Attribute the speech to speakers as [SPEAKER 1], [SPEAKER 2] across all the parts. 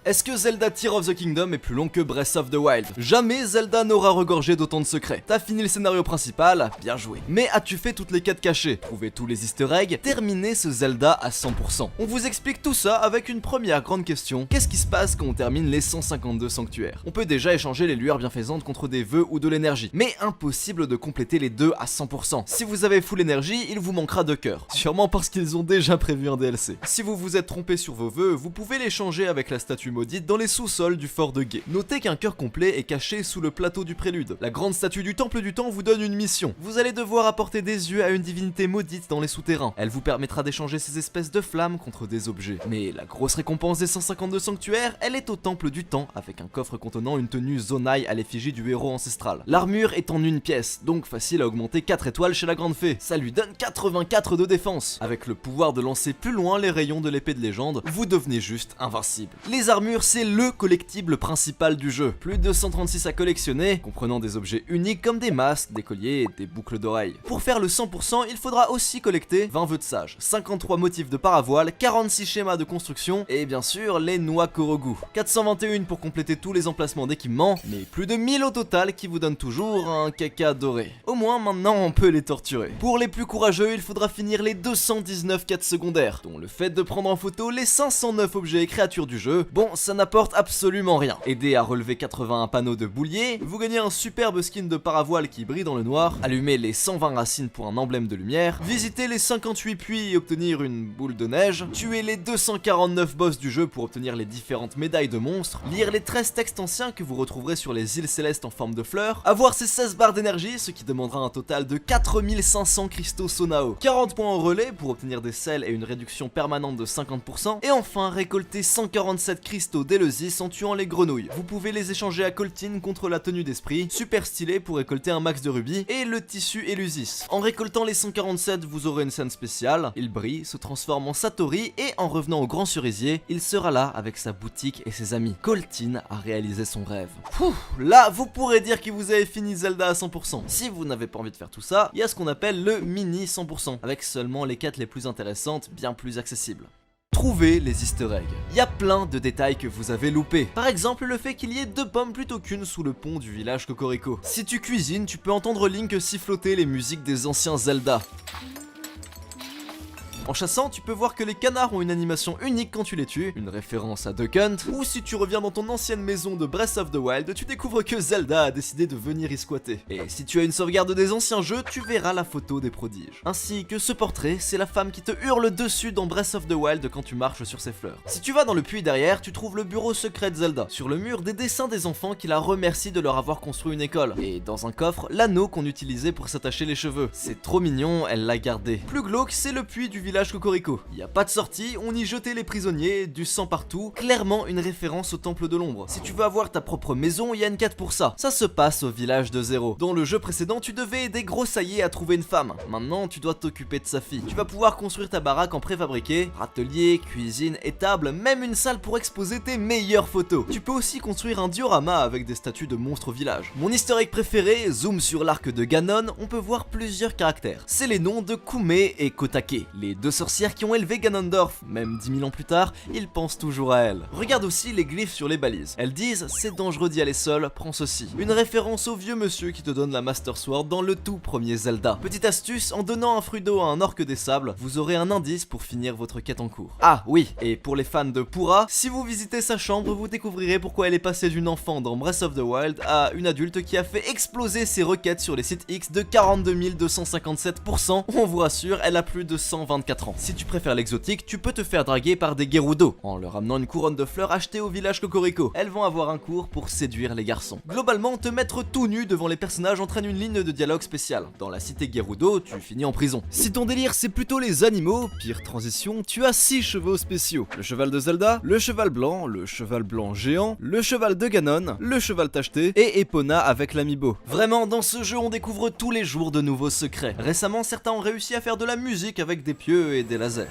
[SPEAKER 1] Est-ce que Zelda Tears of the Kingdom est plus long que Breath of the Wild? Jamais Zelda n'aura regorgé d'autant de secrets. T'as fini le scénario principal, bien joué. Mais as-tu fait toutes les quêtes cachées, trouvé tous les easter eggs, terminé ce Zelda à 100%? On vous explique tout ça avec une première grande question. Qu'est-ce qui se passe quand on termine les 152 sanctuaires? On peut déjà échanger les lueurs bienfaisantes contre des vœux ou de l'énergie, mais impossible de compléter les deux à 100%. Si vous avez full énergie, il vous manquera 2 cœurs. Sûrement parce qu'ils ont déjà prévu un DLC. Si vous vous êtes trompé sur vos vœux, vous pouvez les changer avec la statue maudite dans les sous-sols du fort de Gué. Notez qu'un cœur complet est caché sous le plateau du prélude. La grande statue du temple du temps vous donne une mission. Vous allez devoir apporter des yeux à une divinité maudite dans les souterrains. Elle vous permettra d'échanger ces espèces de flammes contre des objets. Mais la grosse récompense des 152 sanctuaires, elle est au temple du temps, avec un coffre contenant une tenue Zonai à l'effigie du héros ancestral. L'armure est en une pièce, donc facile à augmenter 4 étoiles chez la grande fée. Ça lui donne 84 de défense. Avec le pouvoir de lancer plus loin les rayons de l'épée de légende, vous devenez juste invincible. Les armures, c'est le collectible principal du jeu. Plus de 136 à collectionner, comprenant des objets uniques comme des masques, des colliers et des boucles d'oreilles. Pour faire le 100%, il faudra aussi collecter 20 vœux de sage, 53 motifs de paravoile, 46 schémas de construction et bien sûr les noix Korogu. 421 pour compléter tous les emplacements d'équipement, mais plus de 1000 au total qui vous donnent toujours un caca doré. Au moins maintenant on peut les torturer. Pour les plus courageux, il faudra finir les 219 quêtes secondaires, dont le fait de prendre en photo les 509 objets et créatures du jeu. Bon, ça n'apporte absolument rien. Aider à relever 81 panneaux de boulier, vous gagnez un superbe skin de paravoile qui brille dans le noir, allumer les 120 racines pour un emblème de lumière, visiter les 58 puits et obtenir une boule de neige, tuer les 249 boss du jeu pour obtenir les différentes médailles de monstres, lire les 13 textes anciens que vous retrouverez sur les îles célestes en forme de fleurs, avoir ces 16 barres d'énergie, ce qui demandera un total de 4500 cristaux Sonao, 40 points en relais pour obtenir des sels et une réduction permanente de 50%, et enfin récolter 147 cristaux d'Eleusis en tuant les grenouilles. Vous pouvez les échanger à Coltine contre la tenue d'esprit, super stylé pour récolter un max de rubis, et le tissu Eleusis. En récoltant les 147, vous aurez une scène spéciale, il brille, se transforme en Satori, et en revenant au grand cerisier, il sera là avec sa boutique et ses amis. Coltine a réalisé son rêve. Là, vous pourrez dire que vous avez fini Zelda à 100%. Si vous n'avez pas envie de faire tout ça, il y a ce qu'on appelle le mini 100%, avec seulement les quêtes les plus intéressantes, bien plus accessibles. Trouvez les easter eggs. Il y a plein de détails que vous avez loupés. Par exemple, le fait qu'il y ait 2 pommes plutôt qu'une sous le pont du village Cocorico. Si tu cuisines, tu peux entendre Link siffloter les musiques des anciens Zelda. En chassant, tu peux voir que les canards ont une animation unique quand tu les tues, une référence à Duck Hunt, ou si tu reviens dans ton ancienne maison de Breath of the Wild, tu découvres que Zelda a décidé de venir y squatter. Et si tu as une sauvegarde des anciens jeux, tu verras la photo des prodiges. Ainsi que ce portrait, c'est la femme qui te hurle dessus dans Breath of the Wild quand tu marches sur ses fleurs. Si tu vas dans le puits derrière, tu trouves le bureau secret de Zelda. Sur le mur, des dessins des enfants qui la remercient de leur avoir construit une école. Et dans un coffre, l'anneau qu'on utilisait pour s'attacher les cheveux. C'est trop mignon, elle l'a gardé. Plus glauque, c'est le puits du village Cocorico. Il n'y a pas de sortie, on y jetait les prisonniers, du sang partout, clairement une référence au temple de l'ombre. Si tu veux avoir ta propre maison, il y a une quête pour ça. Ça se passe au village de Zéro. Dans le jeu précédent, tu devais aider Gros Saillé à trouver une femme. Maintenant, tu dois t'occuper de sa fille. Tu vas pouvoir construire ta baraque en préfabriqué, râtelier, cuisine, étable, même une salle pour exposer tes meilleures photos. Tu peux aussi construire un diorama avec des statues de monstres au village. Mon easter egg préféré, zoom sur l'arc de Ganon, on peut voir plusieurs caractères. C'est les noms de Koumé et Kotake, les 2 sorcières qui ont élevé Ganondorf. Même 10 000 ans plus tard, ils pensent toujours à elle. Regarde aussi les glyphes sur les balises. Elles disent « c'est dangereux d'y aller seul, prends ceci ». Une référence au vieux monsieur qui te donne la Master Sword dans le tout premier Zelda. Petite astuce, en donnant un fruit d'eau à un orque des sables, vous aurez un indice pour finir votre quête en cours. Ah oui, et pour les fans de Purah, si vous visitez sa chambre, vous découvrirez pourquoi elle est passée d'une enfant dans Breath of the Wild à une adulte qui a fait exploser ses requêtes sur les sites X de 42 257%. On vous rassure, elle a plus de 124 ans. Si tu préfères l'exotique, tu peux te faire draguer par des Gerudo en leur amenant une couronne de fleurs achetée au village Cocorico. Elles vont avoir un cours pour séduire les garçons. Globalement, te mettre tout nu devant les personnages entraîne une ligne de dialogue spéciale. Dans la cité Gerudo, tu finis en prison. Si ton délire c'est plutôt les animaux, pire transition, tu as 6 chevaux spéciaux. Le cheval de Zelda, le cheval blanc géant, le cheval de Ganon, le cheval tacheté et Epona avec l'amiibo. Vraiment, dans ce jeu, on découvre tous les jours de nouveaux secrets. Récemment, certains ont réussi à faire de la musique avec des pieux et des lasers.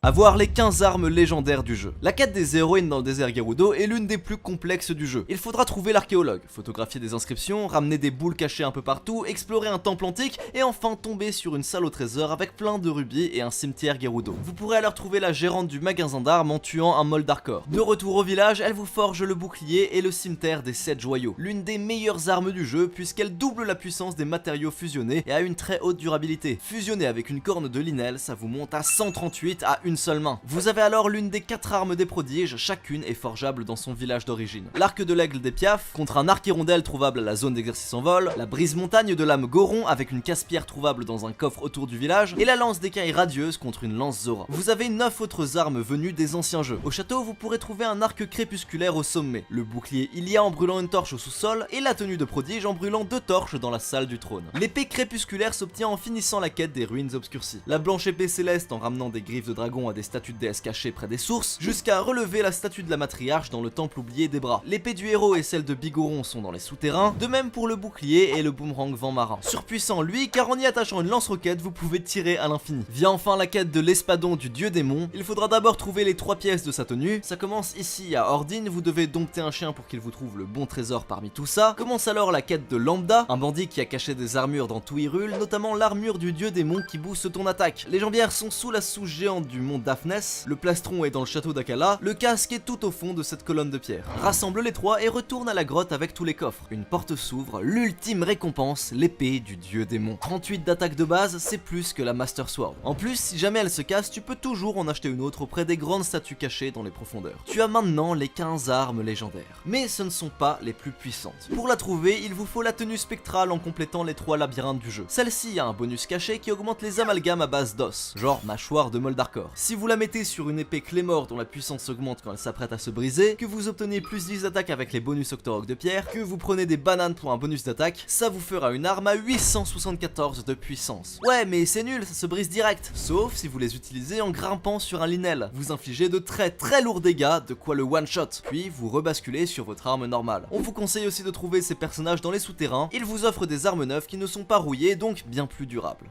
[SPEAKER 1] avoir les 15 armes légendaires du jeu. La quête des héroïnes dans le désert Gerudo est l'une des plus complexes du jeu. Il faudra trouver l'archéologue, photographier des inscriptions, ramener des boules cachées un peu partout, explorer un temple antique et enfin tomber sur une salle au trésor avec plein de rubis et un cimetière Gerudo. Vous pourrez alors trouver la gérante du magasin d'armes en tuant un Moldarkor. De retour au village, elle vous forge le bouclier et le cimetière des 7 joyaux, l'une des meilleures armes du jeu puisqu'elle double la puissance des matériaux fusionnés et a une très haute durabilité. Fusionné avec une corne de Linel, ça vous monte à 138 à une seule main. Vous avez alors l'une des 4 armes des prodiges, chacune est forgeable dans son village d'origine. L'arc de l'aigle des Piaf, contre un arc hirondelle trouvable à la zone d'exercice en vol, la brise montagne de l'âme Goron avec une casse-pierre trouvable dans un coffre autour du village, et la lance d'écaille radieuse contre une lance Zora. Vous avez 9 autres armes venues des anciens jeux. Au château, vous pourrez trouver un arc crépusculaire au sommet, le bouclier Ilia en brûlant une torche au sous-sol, et la tenue de prodige en brûlant 2 torches dans la salle du trône. L'épée crépusculaire s'obtient en finissant la quête des ruines obscurcies. La blanche épée céleste en ramenant des griffes de dragon à des statues de déesses cachées près des sources, jusqu'à relever la statue de la matriarche dans le temple oublié des bras. L'épée du héros et celle de Bigoron sont dans les souterrains, de même pour le bouclier et le boomerang vent marin. Surpuissant lui, car en y attachant une lance-roquette, vous pouvez tirer à l'infini. Vient enfin la quête de l'espadon du dieu démon. Il faudra d'abord trouver les 3 pièces de sa tenue. Ça commence ici à Ordine, vous devez dompter un chien pour qu'il vous trouve le bon trésor parmi tout ça. Commence alors la quête de Lambda, un bandit qui a caché des armures dans tout Hyrule, notamment l'armure du dieu démon qui booste ton attaque. Les jambières sont sous la souche géante du mont Daphnes, le plastron est dans le château d'Akala, le casque est tout au fond de cette colonne de pierre. Rassemble les 3 et retourne à la grotte avec tous les coffres. Une porte s'ouvre, l'ultime récompense, l'épée du dieu démon. 38 d'attaque de base, c'est plus que la Master Sword. En plus, si jamais elle se casse, tu peux toujours en acheter une autre auprès des grandes statues cachées dans les profondeurs. Tu as maintenant les 15 armes légendaires. Mais ce ne sont pas les plus puissantes. Pour la trouver, il vous faut la tenue spectrale en complétant les 3 labyrinthes du jeu. Celle-ci a un bonus caché qui augmente les amalgames à base d'os, genre mâchoire de Moldarkor. Si vous la mettez sur une épée Clémore dont la puissance augmente quand elle s'apprête à se briser, que vous obtenez plus 10 d'attaque avec les bonus Octorok de pierre, que vous prenez des bananes pour un bonus d'attaque, ça vous fera une arme à 874 de puissance. Ouais, mais c'est nul, ça se brise direct. Sauf si vous les utilisez en grimpant sur un Linel. Vous infligez de très lourds dégâts, de quoi le one-shot. Puis vous rebasculez sur votre arme normale. On vous conseille aussi de trouver ces personnages dans les souterrains. Ils vous offrent des armes neuves qui ne sont pas rouillées, donc bien plus durables.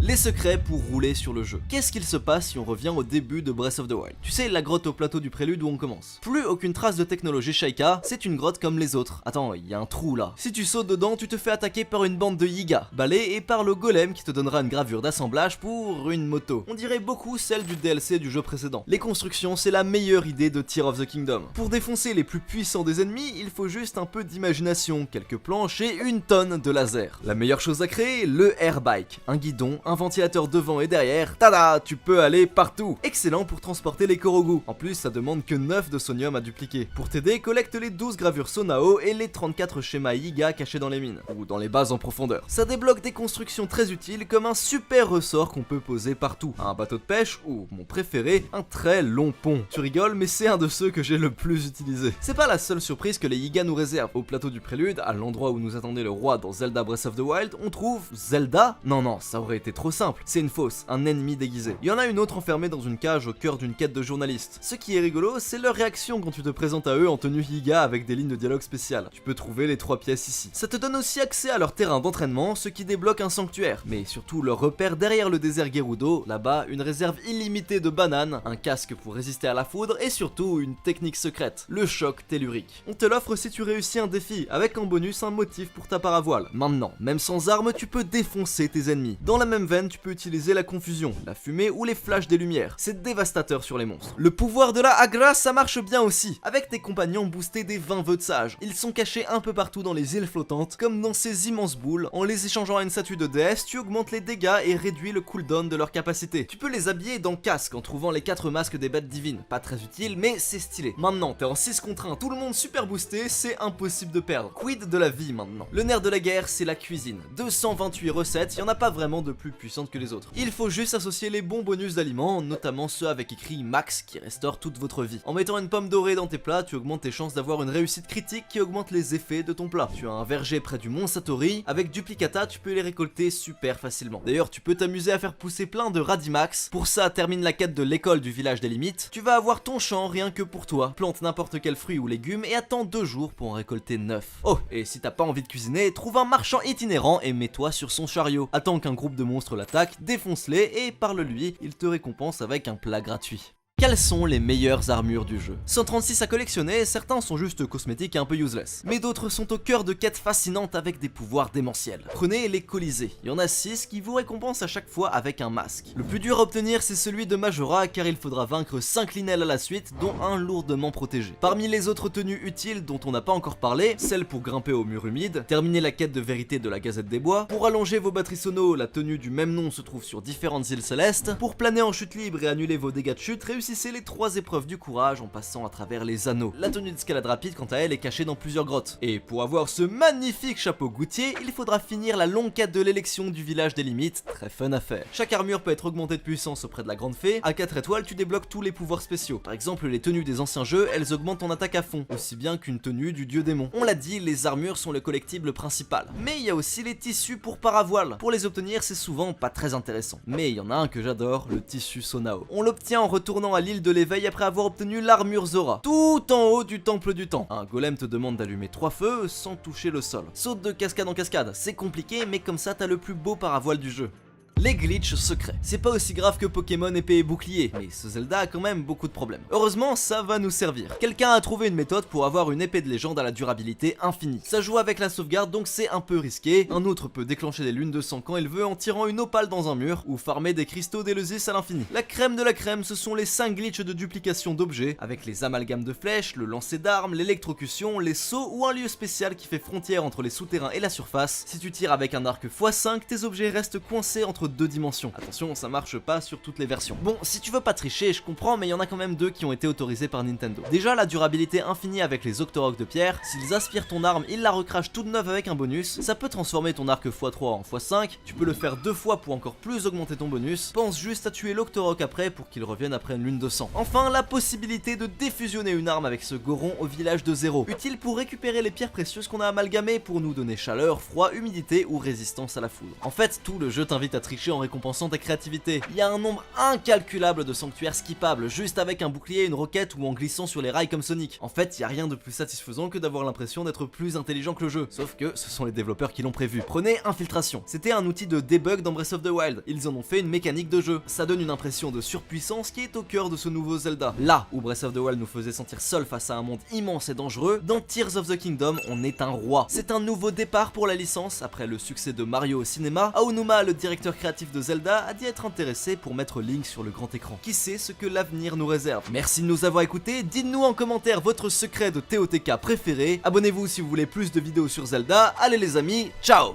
[SPEAKER 1] Les secrets pour rouler sur le jeu. Qu'est-ce qu'il se passe si on revient au début de Breath of the Wild? Tu sais, la grotte au plateau du prélude où on commence. Plus aucune trace de technologie Sheikah, c'est une grotte comme les autres. Attends, il y a un trou là. Si tu sautes dedans, tu te fais attaquer par une bande de Yiga, balais et par le golem qui te donnera une gravure d'assemblage pour une moto. On dirait beaucoup celle du DLC du jeu précédent. Les constructions, c'est la meilleure idée de Tears of the Kingdom. Pour défoncer les plus puissants des ennemis, il faut juste un peu d'imagination, quelques planches et une tonne de laser. La meilleure chose à créer, le airbike. Un guidon, un ventilateur devant et derrière, tada, tu peux aller partout. Excellent pour transporter les Korogu. En plus, ça demande que 9 de sonium à dupliquer. Pour t'aider, collecte les 12 gravures Sonao et les 34 schémas Yiga cachés dans les mines, ou dans les bases en profondeur. Ça débloque des constructions très utiles comme un super ressort qu'on peut poser partout. Un bateau de pêche ou, mon préféré, un très long pont. Tu rigoles, mais c'est un de ceux que j'ai le plus utilisé. C'est pas la seule surprise que les Yiga nous réservent. Au plateau du prélude, à l'endroit où nous attendait le roi dans Zelda Breath of the Wild, on trouve Zelda? Non, ça aurait été trop simple. C'est une fausse, un ennemi déguisé. Il y en a une autre enfermée dans une cage au cœur d'une quête de journaliste. Ce qui est rigolo, c'est leur réaction quand tu te présentes à eux en tenue Yiga avec des lignes de dialogue spéciales. Tu peux trouver les 3 pièces ici. Ça te donne aussi accès à leur terrain d'entraînement, ce qui débloque un sanctuaire. Mais surtout leur repère derrière le désert Gerudo, là-bas, une réserve illimitée de bananes, un casque pour résister à la foudre et surtout une technique secrète, le choc tellurique. On te l'offre si tu réussis un défi, avec en bonus un motif pour ta paravoile. Maintenant, même sans armes, tu peux défoncer tes ennemis. Dans la même veine, tu peux utiliser la confusion, la fumée ou les flashs des lumières. C'est dévastateur sur les monstres. Le pouvoir de la Agra, ça marche bien aussi. Avec tes compagnons boostés des 20 vœux de sage. Ils sont cachés un peu partout dans les îles flottantes, comme dans ces immenses boules. En les échangeant à une statue de déesse, tu augmentes les dégâts et réduis le cooldown de leur capacité. Tu peux les habiller dans casque en trouvant les 4 masques des bêtes divines. Pas très utile, mais c'est stylé. Maintenant, t'es en 6 contre 1, tout le monde super boosté, c'est impossible de perdre. Quid de la vie maintenant? Le nerf de la guerre, c'est la cuisine. 228 recettes, y en a pas vraiment de plus puissantes que les autres. Il faut juste associer les bons bonus d'aliments, notamment ceux avec écrit max qui restaure toute votre vie. En mettant une pomme dorée dans tes plats, tu augmentes tes chances d'avoir une réussite critique qui augmente les effets de ton plat. Tu as un verger près du mont Satori, avec duplicata tu peux les récolter super facilement. D'ailleurs tu peux t'amuser à faire pousser plein de radimax. Pour ça, termine la quête de l'école du village des limites. Tu vas avoir ton champ rien que pour toi. Plante n'importe quel fruit ou légume et attends 2 jours pour en récolter 9. Oh, et si t'as pas envie de cuisiner, trouve un marchand itinérant et mets-toi sur son chariot. Attends qu'un groupe de monstres monstre l'attaque, défonce-les et parle-lui, il te récompense avec un plat gratuit. Quelles sont les meilleures armures du jeu? 136 à collectionner, certains sont juste cosmétiques et un peu useless, mais d'autres sont au cœur de quêtes fascinantes avec des pouvoirs démentiels. Prenez les Colisées, il y en a 6 qui vous récompensent à chaque fois avec un masque. Le plus dur à obtenir c'est celui de Majora car il faudra vaincre 5 Linel à la suite dont un lourdement protégé. Parmi les autres tenues utiles dont on n'a pas encore parlé, celle pour grimper au mur humide, terminer la quête de vérité de la Gazette des Bois, pour allonger vos batteries sono, la tenue du même nom se trouve sur différentes îles célestes, pour planer en chute libre et annuler vos dégâts de chute, réussissez les 3 épreuves du courage en passant à travers les anneaux. La tenue d'escalade rapide quant à elle est cachée dans plusieurs grottes. Et pour avoir ce magnifique chapeau gouttier, il faudra finir la longue quête de l'élection du village des limites, très fun à faire. Chaque armure peut être augmentée de puissance auprès de la grande fée, à 4 étoiles tu débloques tous les pouvoirs spéciaux. Par exemple les tenues des anciens jeux, elles augmentent ton attaque à fond, aussi bien qu'une tenue du dieu démon. On l'a dit, les armures sont le collectible principal. Mais il y a aussi les tissus pour paravoile. Pour les obtenir c'est souvent pas très intéressant. Mais il y en a un que j'adore, le tissu Sonao. On l'obtient en retournant à l'île de l'éveil après avoir obtenu l'armure Zora, tout en haut du temple du temps. Un golem te demande d'allumer 3 feux sans toucher le sol. Saute de cascade en cascade, c'est compliqué mais comme ça t'as le plus beau paravoile du jeu. Les glitches secrets. C'est pas aussi grave que Pokémon épée et bouclier, mais ce Zelda a quand même beaucoup de problèmes. Heureusement, ça va nous servir. Quelqu'un a trouvé une méthode pour avoir une épée de légende à la durabilité infinie. Ça joue avec la sauvegarde donc c'est un peu risqué. Un autre peut déclencher des lunes de sang quand il veut en tirant une opale dans un mur, ou farmer des cristaux d'Eleusis à l'infini. La crème de la crème, ce sont les 5 glitches de duplication d'objets, avec les amalgames de flèches, le lancer d'armes, l'électrocution, les sauts ou un lieu spécial qui fait frontière entre les souterrains et la surface. Si tu tires avec un arc x5, tes objets restent coincés entre 2 dimensions. Attention, ça marche pas sur toutes les versions. Bon, si tu veux pas tricher, je comprends, mais il y en a quand même 2 qui ont été autorisés par Nintendo. Déjà, la durabilité infinie avec les Octoroks de pierre. S'ils aspirent ton arme, ils la recrachent toute neuve avec un bonus. Ça peut transformer ton arc x3 en x5. Tu peux le faire 2 fois pour encore plus augmenter ton bonus. Pense juste à tuer l'Octorok après pour qu'il revienne après une lune de sang. Enfin, la possibilité de défusionner une arme avec ce Goron au village de 0. Utile pour récupérer les pierres précieuses qu'on a amalgamées pour nous donner chaleur, froid, humidité ou résistance à la foudre. En fait, tout le jeu t'invite à tricher en récompensant ta créativité. Il y a un nombre incalculable de sanctuaires skippables juste avec un bouclier, une roquette ou en glissant sur les rails comme Sonic. En fait, il y a rien de plus satisfaisant que d'avoir l'impression d'être plus intelligent que le jeu. Sauf que ce sont les développeurs qui l'ont prévu. Prenez Infiltration. C'était un outil de debug dans Breath of the Wild. Ils en ont fait une mécanique de jeu. Ça donne une impression de surpuissance qui est au cœur de ce nouveau Zelda. Là où Breath of the Wild nous faisait sentir seul face à un monde immense et dangereux, dans Tears of the Kingdom, on est un roi. C'est un nouveau départ pour la licence. Après le succès de Mario au cinéma, Aonuma, le directeur créatif de Zelda, a dit être intéressé pour mettre Link sur le grand écran. Qui sait ce que l'avenir nous réserve? Merci de nous avoir écoutés, dites-nous en commentaire votre secret de TOTK préféré, abonnez-vous si vous voulez plus de vidéos sur Zelda, allez les amis, ciao!